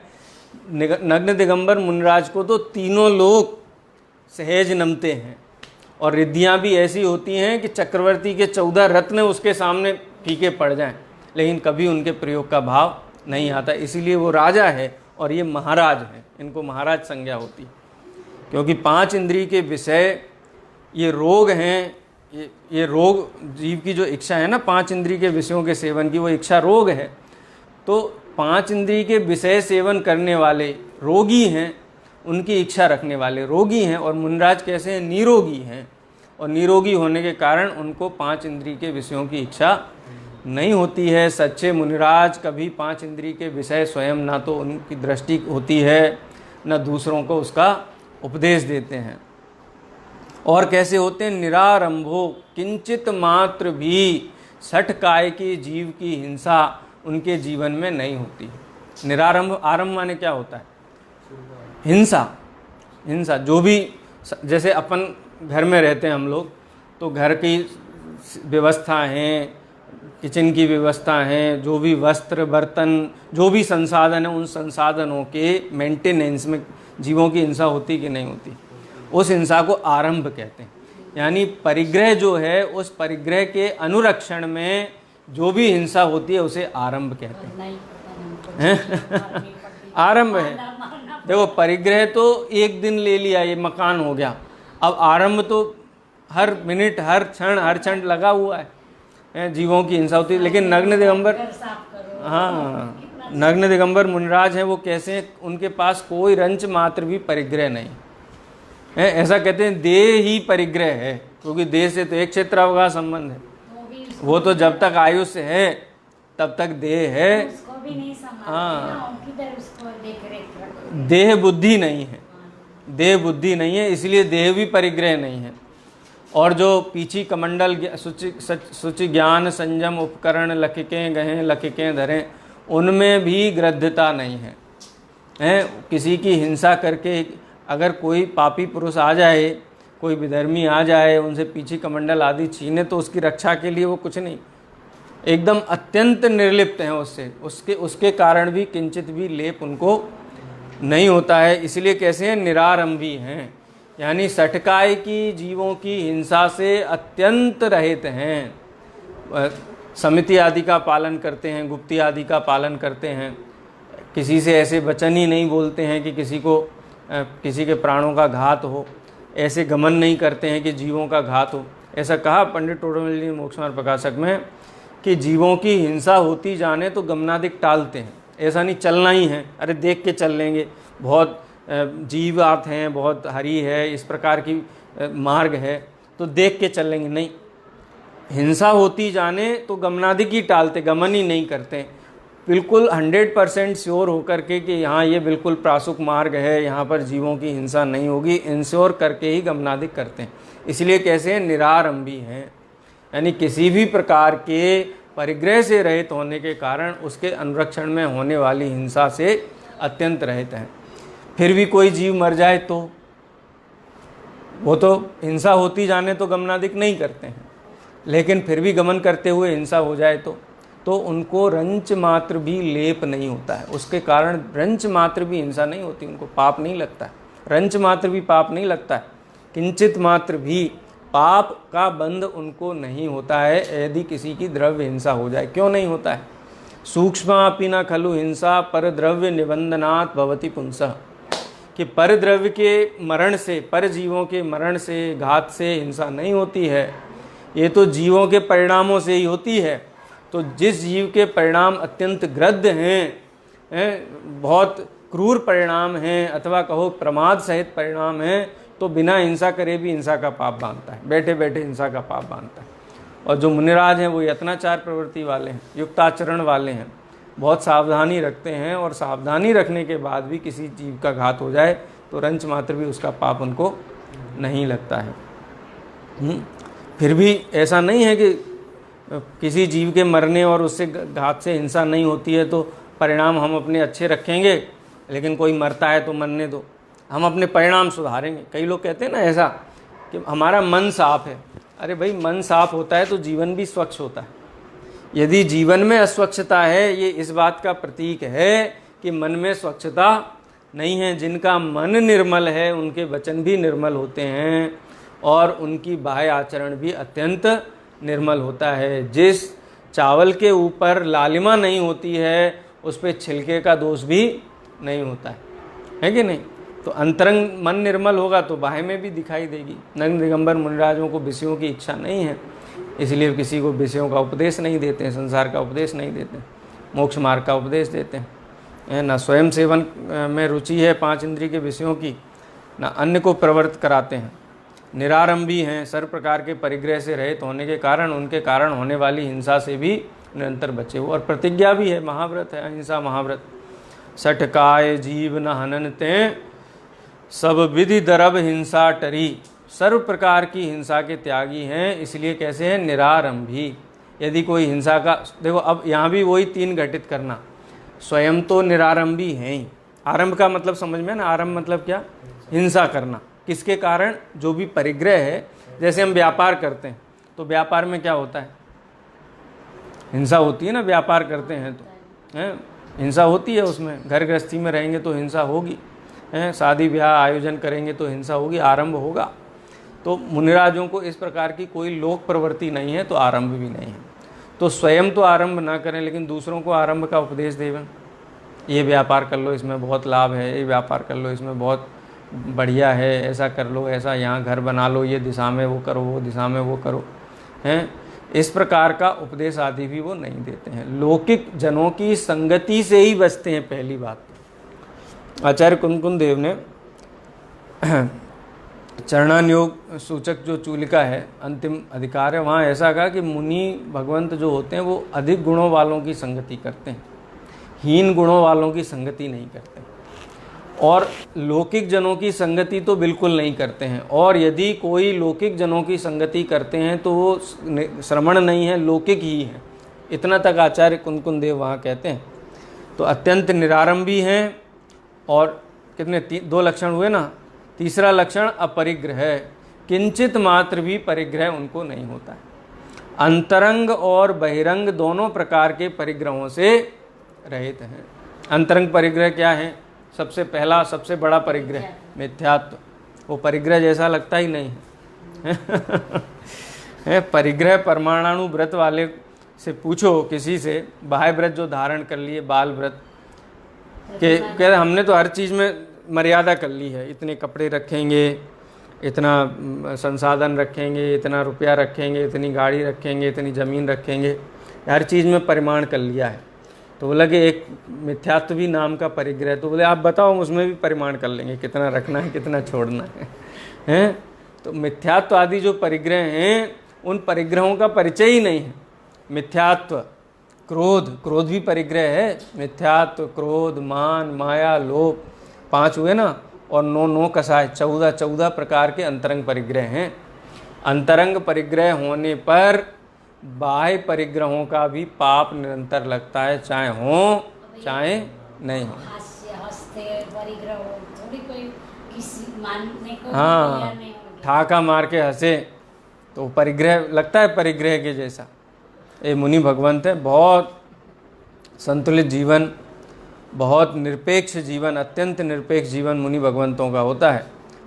Speaker 1: नग्न दिगंबर मुनिराज को तो तीनों लोग सहज नमते हैं, और रिद्धियाँ भी ऐसी होती हैं कि चक्रवर्ती के 14 रत्न उसके सामने फीके पड़ जाएं, लेकिन कभी उनके प्रयोग का भाव नहीं आता। इसीलिए वो राजा है और ये महाराज है, इनको महाराज संज्ञा होती, क्योंकि 5 इंद्रिय के विषय ये रोग हैं। ये रोग, जीव की जो इच्छा है ना 5 इंद्रिय के विषयों के सेवन की, वो इच्छा रोग है। तो 5 इंद्रिय के विषय सेवन करने वाले रोगी हैं, उनकी इच्छा रखने वाले रोगी हैं। और मुनिराज कैसे हैं? निरोगी हैं, और निरोगी होने के कारण उनको 5 इंद्रिय के विषयों की इच्छा नहीं होती है। सच्चे मुनिराज कभी 5 इंद्रिय के विषय स्वयं ना तो उनकी दृष्टि होती है, न दूसरों को उसका उपदेश देते हैं। और कैसे होते हैं? निरारंभो किंचित मात्र भी सठ काय के जीव की हिंसा उनके जीवन में नहीं होती। निरारंभ, आरंभ माने क्या होता है? हिंसा। हिंसा जो भी, जैसे अपन घर में रहते हैं हम लोग, तो घर की व्यवस्था हैं, किचन की व्यवस्था हैं, जो भी वस्त्र बर्तन जो भी संसाधन है, उन संसाधनों के मेंटेनेंस में जीवों की हिंसा होती कि नहीं होती? उस हिंसा को आरंभ कहते हैं। यानी परिग्रह जो है, उस परिग्रह के अनुरक्षण में जो भी हिंसा होती है उसे आरंभ कहते हैं। आरंभ है। देखो, परिग्रह तो एक दिन ले लिया, ये मकान हो गया। अब आरंभ तो हर मिनट हर क्षण लगा हुआ है, जीवों की हिंसा होती है। लेकिन नग्न दिगंबर, हाँ, नग्न दिगंबर मुनिराज हैं वो कैसे हैं? उनके पास कोई रंच मात्र भी परिग्रह नहीं है। ऐसा कहते हैं देह ही परिग्रह है, क्योंकि देह से तो एक क्षेत्रावकाश संबंध है। वो तो जब तक आयुष्य है तब तक देह है।
Speaker 2: उसको भी नहीं संभालते
Speaker 1: हाँ।
Speaker 2: ना, किधर उसको देख रेख रखते।
Speaker 1: देह बुद्धि नहीं है, देह बुद्धि नहीं है, इसलिए देह भी परिग्रह नहीं है। और जो पीछी कमंडल शुचि ज्ञान संयम उपकरण लखिकें गहें लखिकें धरें, उनमें भी ग्रद्धता नहीं है। किसी की हिंसा करके अगर कोई पापी पुरुष आ जाए, कोई विधर्मी आ जाए, उनसे पीछी कमंडल आदि छीने, तो उसकी रक्षा के लिए वो कुछ नहीं, एकदम अत्यंत निर्लिप्त हैं उससे। उसके कारण भी किंचित भी लेप उनको नहीं होता है। इसलिए कैसे हैं? निरारंभी हैं, यानी सटकाय की जीवों की हिंसा से अत्यंत रहित हैं। समिति आदि का पालन करते हैं, गुप्ती आदि का पालन करते हैं, किसी से ऐसे वचन ही नहीं बोलते हैं कि किसी के प्राणों का घात हो, ऐसे गमन नहीं करते हैं कि जीवों का घात हो। ऐसा कहा पंडित टोडरमल जी मोक्षमार्ग प्रकाशक में कि जीवों की हिंसा होती जाने तो गमनादिक टालते हैं। ऐसा नहीं चलना ही है, अरे देख के चल लेंगे, बहुत जीवार्थ हैं, बहुत हरि है, इस प्रकार की मार्ग है तो देख के चल लेंगे, नहीं। हिंसा होती जाने तो गमनादिक ही टालते, गमन ही नहीं करते। बिल्कुल 100% श्योर होकर के कि यहाँ ये बिल्कुल प्रासुक मार्ग है, यहाँ पर जीवों की हिंसा नहीं होगी, इंश्योर करके ही गमनादिक करते हैं। इसलिए कैसे हैं? निरारंभी हैं, यानी किसी भी प्रकार के परिग्रह से रहित होने के कारण उसके अनुरक्षण में होने वाली हिंसा से अत्यंत रहित हैं। फिर भी कोई जीव मर जाए तो वो तो हिंसा होती जाने तो गमनादिक नहीं करते हैं, लेकिन फिर भी गमन करते हुए हिंसा हो जाए तो उनको रंच मात्र भी लेप नहीं होता है। उसके कारण रंच मात्र भी हिंसा नहीं होती, उनको पाप नहीं लगता है, रंच मात्र भी पाप नहीं लगता है, किंचित मात्र भी पाप का बंध उनको नहीं होता है यदि किसी की द्रव्य हिंसा हो जाए। क्यों नहीं होता है? सूक्ष्मापि न खलु हिंसा पर द्रव्य निबंधनात् भवति पुंसः, कि पर द्रव्य के मरण से, पर जीवों के मरण से, घात से हिंसा नहीं होती है, ये तो जीवों के परिणामों से ही होती है। तो जिस जीव के परिणाम अत्यंत ग्रद्ध हैं, बहुत क्रूर परिणाम हैं, अथवा कहो प्रमाद सहित परिणाम हैं, तो बिना हिंसा करे भी हिंसा का पाप बांधता है, बैठे बैठे हिंसा का पाप बांधता है। और जो मुनिराज हैं वो यत्नाचार प्रवृत्ति वाले हैं, युक्ताचरण वाले हैं, बहुत सावधानी रखते हैं, और सावधानी रखने के बाद भी किसी जीव का घात हो जाए तो रंच मात्र भी उसका पाप उनको नहीं लगता है। फिर भी ऐसा नहीं है कि किसी जीव के मरने और उससे घात से हिंसा नहीं होती है तो परिणाम हम अपने अच्छे रखेंगे, लेकिन कोई मरता है तो मरने दो, हम अपने परिणाम सुधारेंगे। कई लोग कहते हैं ना ऐसा कि हमारा मन साफ है। अरे भाई, मन साफ होता है तो जीवन भी स्वच्छ होता है। यदि जीवन में अस्वच्छता है, ये इस बात का प्रतीक है कि मन में स्वच्छता नहीं है। जिनका मन निर्मल है उनके वचन भी निर्मल होते हैं और उनकी बाह्य आचरण भी अत्यंत निर्मल होता है। जिस चावल के ऊपर लालिमा नहीं होती है उस पर छिलके का दोष भी नहीं होता है कि नहीं? तो अंतरंग मन निर्मल होगा तो बाह्य में भी दिखाई देगी। नग्न दिगंबर मुनिराजों को विषयों की इच्छा नहीं है, इसलिए किसी को विषयों का उपदेश नहीं देते हैं, संसार का उपदेश नहीं देते, मोक्ष मार्ग का उपदेश देते हैं। न स्वयं सेवन में रुचि है 5 इंद्रिय के विषयों की, न अन्य को प्रवृत्त कराते हैं। निरारंभी हैं, सर्व प्रकार के परिग्रह से रहित होने के कारण उनके कारण होने वाली हिंसा से भी निरंतर बचे हुए, और प्रतिज्ञा भी है, महाव्रत है, अहिंसा महाव्रत। सठकाय जीव न हननते सब विधि दरब हिंसा टरी, सर्व प्रकार की हिंसा के त्यागी हैं, इसलिए कैसे हैं? निरारंभी। यदि कोई हिंसा का, देखो अब यहाँ भी वही 3 घटित करना, स्वयं तो निरारंभी हैं ही। आरंभ का मतलब समझ में ना, आरंभ मतलब क्या? हिंसा करना। किसके कारण? जो भी परिग्रह है। जैसे हम व्यापार करते हैं तो व्यापार में क्या होता है? हिंसा होती है ना, व्यापार करते हैं तो है हिंसा होती है उसमें। घर गृहस्थी में रहेंगे तो हिंसा होगी, हैं, शादी ब्याह आयोजन करेंगे तो हिंसा होगी, आरंभ होगा। तो मुनिराजों को इस प्रकार की कोई लोक प्रवृत्ति नहीं है तो आरंभ भी नहीं है। तो स्वयं तो आरंभ ना करें, लेकिन दूसरों को आरंभ का उपदेश देवें। ये व्यापार कर लो, इसमें बहुत लाभ है, ये व्यापार कर लो, इसमें बहुत बढ़िया है, ऐसा कर लो, ऐसा यहाँ घर बना लो, ये दिशा में वो करो, वो दिशा में वो करो, हैं। इस प्रकार का उपदेश आदि भी वो नहीं देते हैं। लौकिक जनों की संगति से ही बचते हैं। पहली बात, आचार्य कुंदकुंद देव ने चरणान योग सूचक जो चूलिका है, अंतिम अधिकार है, वहाँ ऐसा कहा कि मुनि भगवंत जो होते हैं वो अधिक गुणों वालों की संगति करते हैं, हीन गुणों वालों की संगति नहीं करते, और लौकिक जनों की संगति तो बिल्कुल नहीं करते हैं। और यदि कोई लौकिक जनों की संगति करते हैं तो वो श्रमण नहीं है, लौकिक ही है। इतना तक आचार्य कुंदकुंद देव वहाँ कहते हैं। तो अत्यंत निरारंभी हैं। और कितने 2 लक्षण हुए ना। तीसरा लक्षण अपरिग्रह है, किंचित मात्र भी परिग्रह उनको नहीं होता है। अंतरंग और बहिरंग दोनों प्रकार के परिग्रहों से रहित हैं। अंतरंग परिग्रह क्या है? सबसे पहला, सबसे बड़ा परिग्रह मिथ्यात्व। वो परिग्रह जैसा लगता ही नहीं है। परिग्रह परमाणु व्रत वाले से पूछो, किसी से बाह्य व्रत जो धारण कर लिए, बाल व्रत के, कहते हमने तो हर चीज़ में मर्यादा कर ली है, इतने कपड़े रखेंगे, इतना संसाधन रखेंगे, इतना रुपया रखेंगे, इतनी गाड़ी रखेंगे, इतनी ज़मीन रखेंगे, हर चीज़ में परिमाण कर लिया है। तो बोला कि एक मिथ्यात्व भी नाम का परिग्रह, तो बोले आप बताओ, उसमें भी परिमाण कर लेंगे, कितना रखना है, कितना छोड़ना है, हैं? तो मिथ्यात्व आदि जो परिग्रह हैं, उन परिग्रहों का परिचय ही नहीं है। मिथ्यात्व, क्रोध भी परिग्रह है। मिथ्यात्व, क्रोध, मान, माया, लोभ, 5 हुए ना, और 9 कसाय, 14 प्रकार के अंतरंग परिग्रह हैं। अंतरंग परिग्रह होने पर बाह्य परिग्रहों का भी पाप निरंतर लगता है, चाहे हो चाहे नहीं हो। हाँ, ठाका मार के हंसे तो परिग्रह लगता है, परिग्रह के जैसा। ये मुनि भगवंत है, बहुत संतुलित जीवन, बहुत निरपेक्ष जीवन, अत्यंत निरपेक्ष जीवन मुनि भगवंतों का होता है।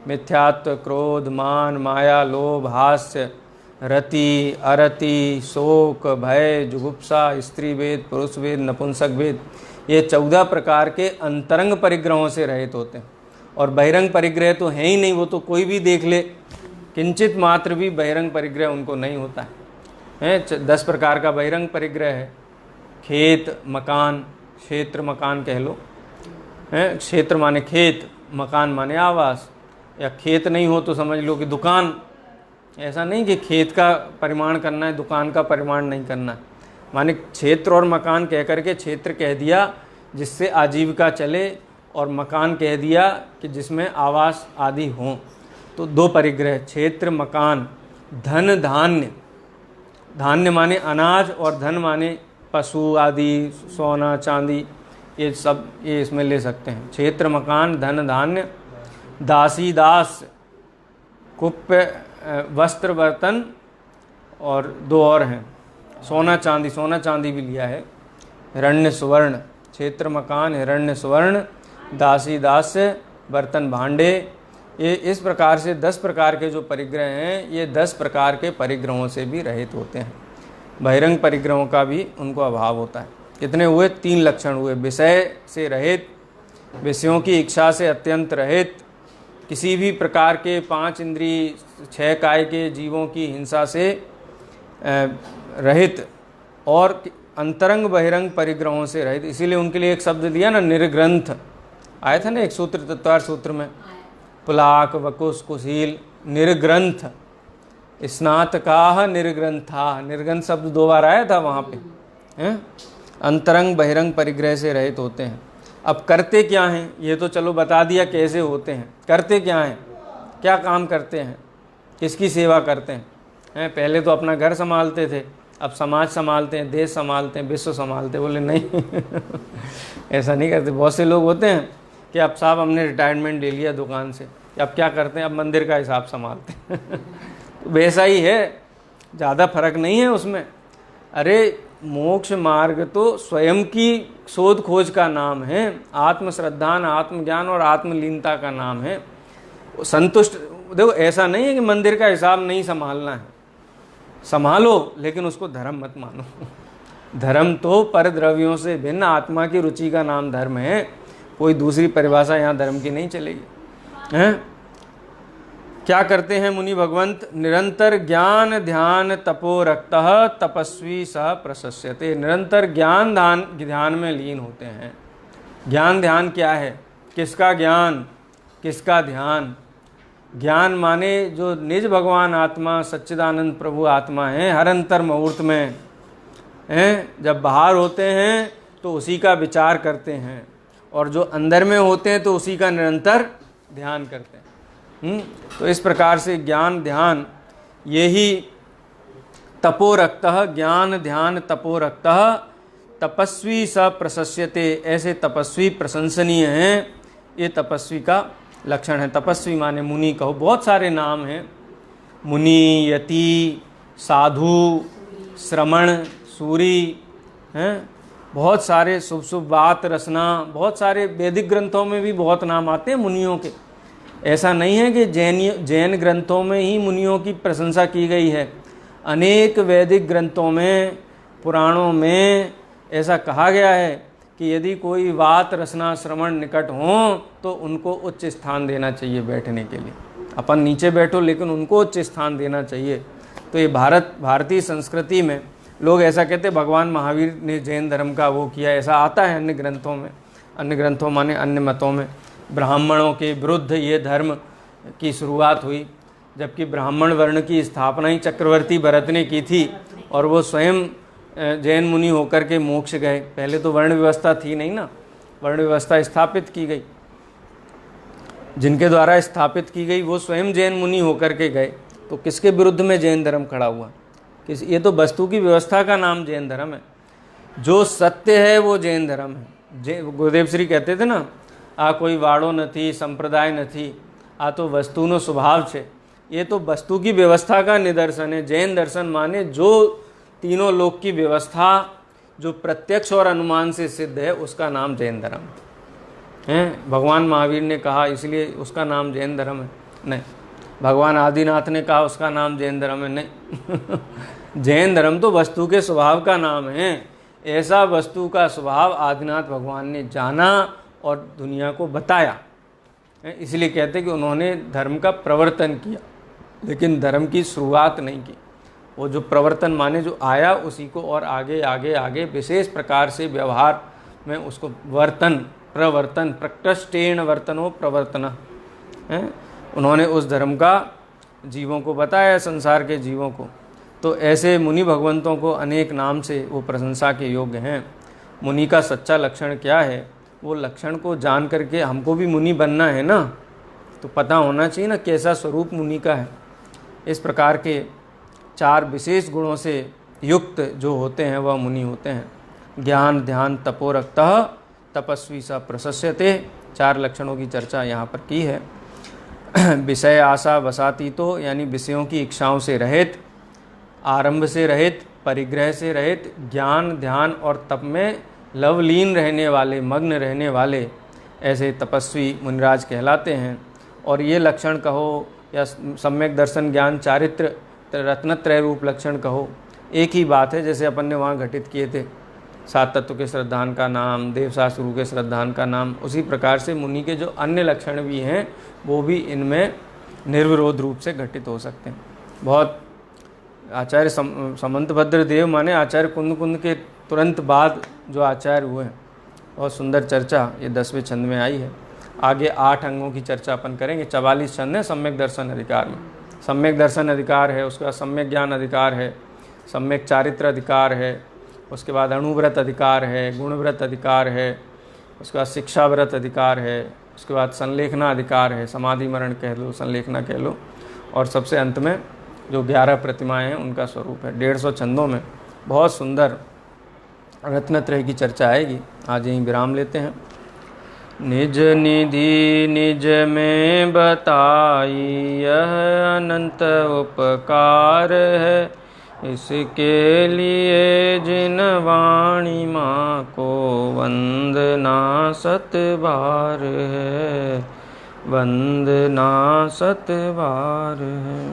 Speaker 1: मिथ्यात्व, क्रोध, मान, माया, लोभ, हास्य, रति, अरति, शोक, भय, जुगुप्सा, स्त्री भेद, पुरुष भेद, नपुंसक भेद, ये 14 प्रकार के अंतरंग परिग्रहों से रहित होते हैं। और बहिरंग परिग्रह तो है ही नहीं, वो तो कोई भी देख ले, किंचित मात्र भी बहिरंग परिग्रह उनको नहीं होता है। 10 प्रकार का बहिरंग परिग्रह है। खेत, मकान, क्षेत्र मकान कह लो, है, क्षेत्र माने खेत, मकान माने आवास, या खेत नहीं हो तो समझ लो कि दुकान। ऐसा नहीं कि खेत का परिमाण करना है, दुकान का परिमाण नहीं करना है, माने क्षेत्र और मकान कह करके क्षेत्र कह दिया जिससे आजीविका चले, और मकान कह दिया कि जिसमें आवास आदि हों। तो 2 परिग्रह, क्षेत्र, मकान। धन, धान्य, धान्य माने अनाज, और धन माने पशु आदि, सोना चांदी, ये सब ये इसमें ले सकते हैं। क्षेत्र, मकान, धन, धान्य। दासी, दास, कुप्य, वस्त्र, बर्तन, और 2 और हैं, सोना चांदी, सोना चांदी भी लिया है। हिरण्य, सुवर्ण, क्षेत्र, मकान, हिरण्य, सुवर्ण, दासी, दास्य, बर्तन, भांडे। ये इस प्रकार से 10 प्रकार के जो परिग्रह हैं, ये 10 प्रकार के परिग्रहों से भी रहित होते हैं। बहिरंग परिग्रहों का भी उनको अभाव होता है। कितने हुए? 3 लक्षण हुए। विषय से रहित, विषयों की इच्छा से अत्यंत रहित, किसी भी प्रकार के 5 इंद्रिय 6 काय के जीवों की हिंसा से रहित, और अंतरंग बहिरंग परिग्रहों से रहित। इसीलिए उनके लिए एक शब्द दिया ना, निर्ग्रंथ, आया था ना एक सूत्र, तत्वार सूत्र में, पुलाक, वकुश, कुशील, निर्ग्रंथ, स्नातकाः निर्ग्रंथा, निर्ग्रंथ शब्द 2 बार आया था वहाँ पे, हैं? अंतरंग बहिरंग परिग्रह से रहित होते हैं। अब करते क्या हैं? ये तो चलो बता दिया कैसे होते हैं, करते क्या हैं, क्या काम करते हैं, किसकी सेवा करते हैं? पहले तो अपना घर संभालते थे, अब समाज संभालते हैं, देश संभालते हैं, विश्व संभालते हैं। बोले नहीं ऐसा नहीं करते। बहुत से लोग होते हैं कि अब साहब हमने रिटायरमेंट ले लिया दुकान से, अब क्या करते हैं, अब मंदिर का हिसाब संभालते हैं वैसा ही है, ज़्यादा फर्क नहीं है उसमें। अरे मोक्ष मार्ग तो स्वयं की शोध खोज का नाम है, आत्मश्रद्धान, आत्मज्ञान और आत्मलीनता का नाम है। संतुष्ट, देखो ऐसा नहीं है कि मंदिर का हिसाब नहीं संभालना है, संभालो, लेकिन उसको धर्म मत मानो धर्म तो पर द्रव्यों से भिन्न आत्मा की रुचि का नाम धर्म है। कोई दूसरी परिभाषा यहाँ धर्म की नहीं चलेगी, हैं? क्या करते हैं मुनि भगवंत? निरंतर ज्ञान ध्यान तपो रक्तः तपस्वी सह प्रशस्यते। निरंतर ज्ञान ध्यान में लीन होते हैं। ज्ञान ध्यान क्या है? किसका ज्ञान, किसका ध्यान? ज्ञान माने जो निज भगवान आत्मा सच्चिदानंद प्रभु आत्मा है, हर अंतर मुहूर्त में हैं, जब बाहर होते हैं तो उसी का विचार करते हैं, और जो अंदर में होते हैं तो उसी का निरंतर ध्यान करते हैं। तो इस प्रकार से ज्ञान ध्यान, यही तपो रक्तः, ज्ञान ध्यान तपो रक्तः तपस्वी स प्रशस्यते। ऐसे तपस्वी प्रशंसनीय हैं, ये तपस्वी का लक्षण है। तपस्वी माने मुनि कहो, बहुत सारे नाम हैं, मुनि, यति, साधु, श्रमण, सूरी हैं, बहुत सारे, शुभ शुभ बात रसना, बहुत सारे वैदिक ग्रंथों में भी बहुत नाम आते हैं मुनियों के। ऐसा नहीं है कि जैन ग्रंथों में ही मुनियों की प्रशंसा की गई है। अनेक वैदिक ग्रंथों में, पुराणों में ऐसा कहा गया है कि यदि कोई वात रसना श्रवण निकट हों तो उनको उच्च स्थान देना चाहिए बैठने के लिए। अपन नीचे बैठो लेकिन उनको उच्च स्थान देना चाहिए। तो ये भारतीय संस्कृति में लोग ऐसा कहते हैं भगवान महावीर ने जैन धर्म का वो किया, ऐसा आता है अन्य ग्रंथों में। अन्य ग्रंथों माने अन्य मतों में ब्राह्मणों के विरुद्ध ये धर्म की शुरुआत हुई, जबकि ब्राह्मण वर्ण की स्थापना ही चक्रवर्ती भरत ने की थी, और वो स्वयं जैन मुनि होकर के मोक्ष गए। पहले तो वर्ण व्यवस्था थी नहीं ना, वर्ण व्यवस्था स्थापित की गई, जिनके द्वारा स्थापित की गई वो स्वयं जैन मुनि होकर के गए। तो किसके विरुद्ध में जैन धर्म खड़ा हुआ? ये तो वस्तु की व्यवस्था का नाम जैन धर्म है। जो सत्य है वो जैन धर्म है। गुरुदेव श्री कहते थे ना, आ कोई वाड़ो नहीं, संप्रदाय नहीं, आ तो वस्तुनो स्वभाव छे। ये तो वस्तु की व्यवस्था का निदर्शन है। जैन दर्शन माने जो तीनों लोक की व्यवस्था जो प्रत्यक्ष और अनुमान से सिद्ध है, उसका नाम जैन धर्म है। भगवान महावीर ने कहा इसलिए उसका नाम जैन धर्म है? नहीं। भगवान आदिनाथ ने कहा उसका नाम जैन धर्म है? नहीं। जैन धर्म तो वस्तु के स्वभाव का नाम है। ऐसा वस्तु का स्वभाव आदिनाथ भगवान ने जाना और दुनिया को बताया, इसलिए कहते कि उन्होंने धर्म का प्रवर्तन किया, लेकिन धर्म की शुरुआत नहीं की। वो जो प्रवर्तन माने जो आया उसी को और आगे आगे आगे विशेष प्रकार से व्यवहार में उसको वर्तन, प्रवर्तन, प्रकृष्टेन वर्तनो प्रवर्तन है, उन्होंने उस धर्म का जीवों को बताया, संसार के जीवों को। तो ऐसे मुनि भगवंतों को अनेक नाम से वो प्रशंसा के योग्य हैं। मुनि का सच्चा लक्षण क्या है, वो लक्षण को जान करके हमको भी मुनि बनना है ना, तो पता होना चाहिए ना कैसा स्वरूप मुनि का है। इस प्रकार के 4 विशेष गुणों से युक्त जो होते हैं वह मुनि होते हैं। ज्ञान ध्यान तपो रक्तः तपस्वी स प्रशस्यते। 4 लक्षणों की चर्चा यहाँ पर की है। विषय आशा वसातीतो, यानी विषयों की इच्छाओं से रहित, आरंभ से रहित, परिग्रह से रहित, ज्ञान ध्यान और तप में लवलीन रहने वाले, मग्न रहने वाले, ऐसे तपस्वी मुनिराज कहलाते हैं। और ये लक्षण कहो या सम्यक दर्शन ज्ञान चारित्र रत्नत्रय रूप लक्षण कहो, एक ही बात है। जैसे अपन ने वहाँ घटित किए थे 7 तत्व के श्रद्धान का नाम, देवशास्त्र के श्रद्धान का नाम, उसी प्रकार से मुनि के जो अन्य लक्षण भी हैं वो भी इनमें निर्विरोध रूप से घटित हो सकते हैं। बहुत आचार्य समंतभद्र देव माने आचार्य कुंद के तुरंत बाद जो आचार्य हुए हैं, बहुत सुंदर चर्चा ये 10वें छंद में आई है। आगे 8 अंगों की चर्चा अपन करेंगे। 44 छंद है सम्यक दर्शन अधिकार में। सम्यक दर्शन अधिकार है, उसके बाद सम्यक ज्ञान अधिकार है, सम्यक चारित्र अधिकार है, उसके बाद अणुव्रत अधिकार है, गुणव्रत अधिकार है, उसके बाद शिक्षा व्रत अधिकार है, उसके बाद संलेखना अधिकार है, समाधि मरण कह लो, संलेखना कह लो, और सबसे अंत में जो 11 प्रतिमाएं हैं उनका स्वरूप है। 150 छंदों में बहुत सुंदर रत्नत्रय की चर्चा आएगी। आज यहीं विराम लेते हैं। निज निधि निज में बताई यह अनंत उपकार है, इसके लिए जिन वाणी माँ को वंदना 7 बार है, वंदना 7 बार है।